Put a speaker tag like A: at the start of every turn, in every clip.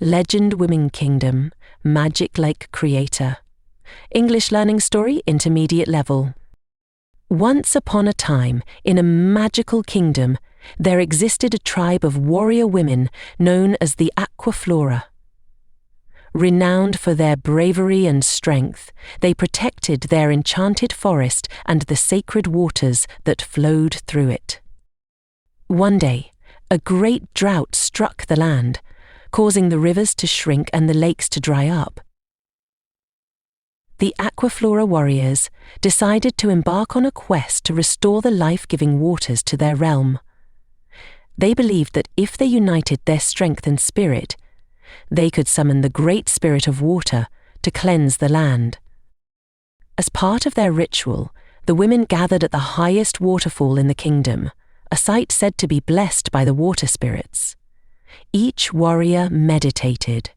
A: Legend Women Kingdom, Magic Lake Creator. English Learning Story Intermediate Level. Once upon a time, in a magical kingdom, there existed a tribe of warrior women known as the Aquaflora. Renowned for their bravery and strength, they protected their enchanted forest and the sacred waters that flowed through it. One day, a great drought struck the land, causing the rivers to shrink and the lakes to dry up. The Aquaflora warriors decided to embark on a quest to restore the life-giving waters to their realm. They believed that if they united their strength and spirit, they could summon the great spirit of water to cleanse the land. As part of their ritual, the women gathered at the highest waterfall in the kingdom, a site said to be blessed by the water spirits. Each warrior meditated,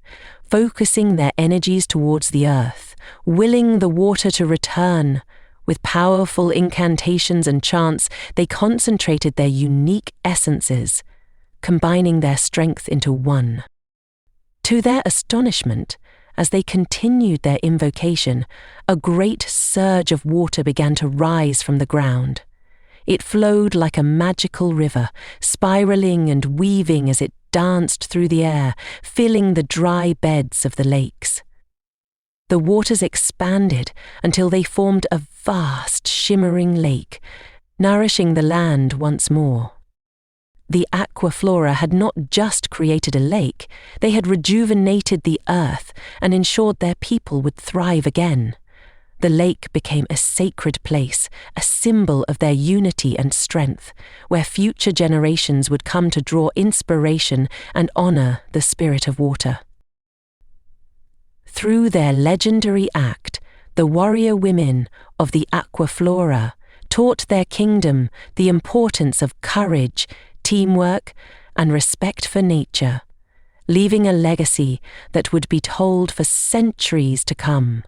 A: focusing their energies towards the earth, willing the water to return. With powerful incantations and chants, they concentrated their unique essences, combining their strength into one. To their astonishment, as they continued their invocation, a great surge of water began to rise from the ground. It flowed like a magical river, spiraling and weaving as it danced through the air, filling the dry beds of the lakes. The waters expanded until they formed a vast, shimmering lake, nourishing the land once more. The Aquaflora had not just created a lake, they had rejuvenated the earth and ensured their people would thrive again. The lake became a sacred place, a symbol of their unity and strength, where future generations would come to draw inspiration and honor the spirit of water. Through their legendary act, the warrior women of the Aquaflora taught their kingdom the importance of courage, teamwork, and respect for nature, leaving a legacy that would be told for centuries to come.